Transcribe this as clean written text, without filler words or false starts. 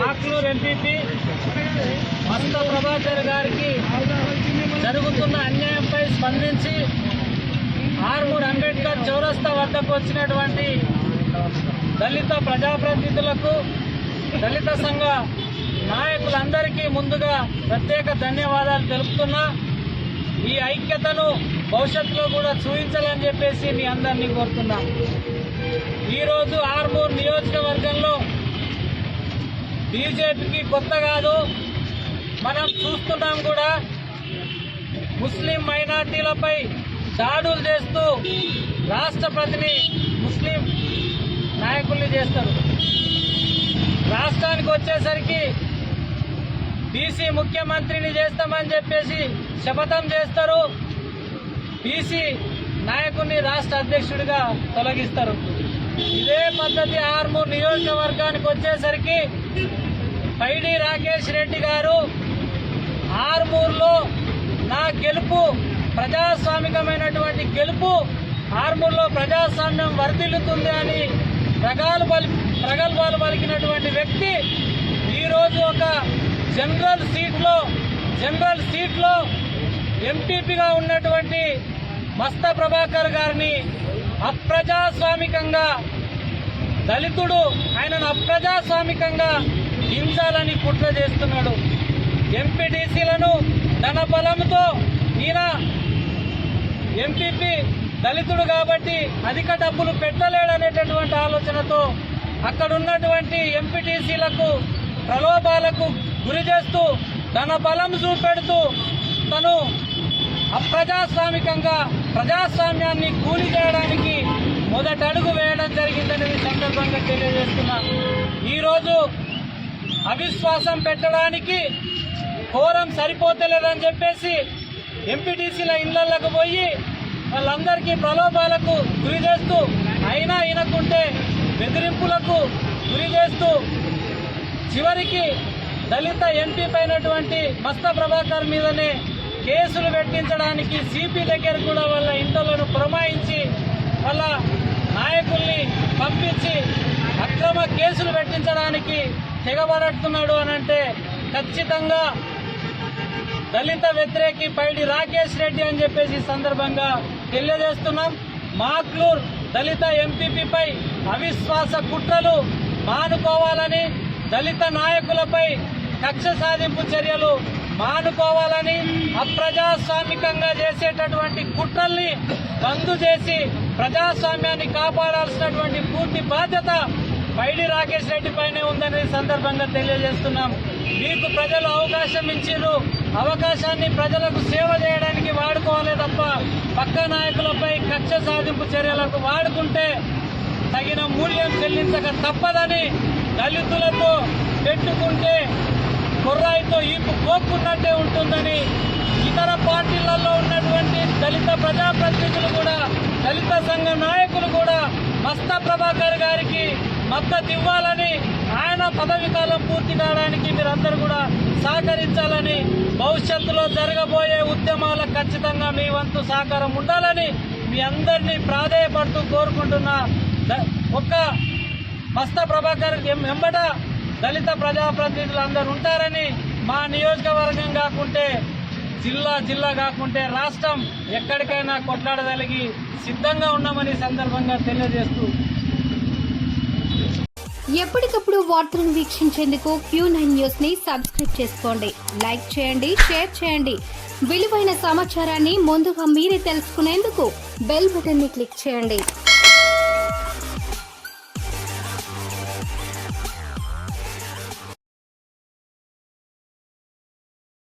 Makloor MPP మస్త ప్రభాకర్ గారికి జరుగుతున్న అన్యాయంపై స్పందించి ఆర్మూర్ అంబేద్కర్ చౌరస్తా వద్దకు వచ్చినటువంటి దళిత ప్రజాప్రతినిధులకు, దళిత సంఘ నాయకులందరికీ ముందుగా ప్రత్యేక ధన్యవాదాలు తెలుపుతున్నా. ఈ ఐక్యతను భవిష్యత్తులో కూడా చూపించాలని చెప్పేసి మీ అందరినీ కోరుతున్నా. ఈరోజు ఆర్మూర్ నియోజకవర్గంలో బీజేపీకి కొత్త కాదు, మనం చూస్తున్నాం కూడా. ముస్లిం మైనార్టీలపై దాడులు చేస్తూ రాష్ట్రపతిని ముస్లిం నాయకుల్ని చేస్తారు. రాష్ట్రానికి వచ్చేసరికి బీసీ ముఖ్యమంత్రిని చేస్తామని చెప్పేసి శపథం చేస్తారు. బీసీ నాయకుడిని రాష్ట్ర అధ్యక్షుడిగా తొలగిస్తారు. ఇదే పద్ధతి ఆర్మూర్ నియోజకవర్గానికి వచ్చేసరికి పైడి రాకేష్ రెడ్డి గారు ఆర్మూర్లో నా గెలుపు ప్రజాస్వామికమైనటువంటి గెలుపు, ఆర్మూర్లో ప్రజాస్వామ్యం వర్ధిల్లుతుంది అని ప్రగల్భాలు పలికినటువంటి వ్యక్తి ఈరోజు ఒక జనరల్ సీట్లో ఎంపీపీగా ఉన్నటువంటి మస్త ప్రభాకర్ గారిని అప్రజాస్వామికంగా, దళితుడు ఆయనను అప్రజాస్వామికంగా హింసాలని కుట్ర చేస్తున్నాడు. ఎంపీటీసీలను ధన బలంతో, ఈయన ఎంపీపీ దళితుడు కాబట్టి అధిక డబ్బులు పెట్టలేడనేటటువంటి ఆలోచనతో అక్కడున్నటువంటి ఎంపీటీసీలకు ప్రలోభాలకు గురి చేస్తూ ధన బలం చూపెడుతూ తను అప్రజాస్వామికంగా ప్రజాస్వామ్యాన్ని కూలి చేయడానికి మొదటడుగు వేయడం జరిగిందనేది సందర్భంగా తెలియజేస్తున్నా. ఈరోజు అవిశ్వాసం పెట్టడానికి కోరం సరిపోతలేదని చెప్పేసి ఎంపీటీసీల ఇళ్లకు పోయి వాళ్ళందరికీ ప్రలోభాలకు గురి చేస్తూ, అయినా వినకుంటే బెదిరింపులకు గురి చేస్తూ చివరికి దళిత ఎంపీ పైనటువంటి మస్త ప్రభాకర్ మీదనే కేసులు పెట్టించడానికి సిపి దగ్గర కూడా వాళ్ళ ఇంట్లను పురమాయించి వాళ్ళ నాయకుల్ని పంపించి అక్రమ కేసులు పెట్టించడానికి తెగబడుతున్నాడు అనంటే ఖచ్చితంగా దళిత వ్యతిరేకి పైడి రాకేష్ రెడ్డి అని చెప్పేసి సందర్భంగా తెలియజేస్తున్నాం. మాక్లూర్ దళిత ఎంపీపీపై అవిశ్వాస కుట్రలు మానుకోవాలని, దళిత నాయకులపై కక్ష సాధింపు చర్యలు మానుకోవాలని, అప్రజాస్వామికంగా చేసేటటువంటి కుట్రల్ని బంద్ చేసి ప్రజాస్వామ్యాన్ని కాపాడాల్సినటువంటి పూర్తి బాధ్యత పైడి రాకేష్ రెడ్డి పైనే ఉందనే సందర్భంగా తెలియజేస్తున్నాం. మీకు ప్రజలు అవకాశం ఇచ్చిర్రు, అవకాశాన్ని ప్రజలకు సేవ చేయడానికి వాడుకోవాలి తప్ప పక్క నాయకులపై కక్ష సాధింపు చర్యలకు వాడుకుంటే తగిన మూల్యం చెల్లించక తప్పదని, దళితులతో పెట్టుకుంటే కొర్రాయితో ఈపు కోక్కున్నట్టే ఉంటుందని ఇతర పార్టీలలో ఉన్నటువంటి దళిత ప్రజాప్రతినిధులు కూడా, దళిత సంఘ నాయకులు కూడా మస్త ప్రభాకర్ గారికి మద్దతు ఇవ్వాలని, ఆయన పదవి కాలం పూర్తి కావడానికి మీరందరూ కూడా సహకరించాలని, భవిష్యత్తులో జరగబోయే ఉద్యమాలకు ఖచ్చితంగా మీ వంతు సహకారం ఉండాలని మీ అందరినీ ప్రాధేయపడుతూ కోరుకుంటున్నా. ఒక్క మస్త ప్రభాకర్ వెంబట దళిత ప్రజాప్రతినిధులు అందరూ ఉంటారని, మా నియోజకవర్గం కాకుంటే జిల్లా కాకుంటే రాష్ట్రం ఎక్కడికైనా కొట్లాడగలిగి సిద్ధంగా ఉన్నామని సందర్భంగా తెలియజేస్తూ, ఎప్పటికప్పుడు వార్తలను వీక్షించేందుకు Q9 న్యూస్ ని సబ్స్క్రైబ్ చేసుకోండి, లైక్ చేయండి, షేర్ చేయండి. విలువైన సమాచారాన్ని ముందుగా మీరే తెలుసుకునేందుకు బెల్ బటన్ ని క్లిక్ చేయండి.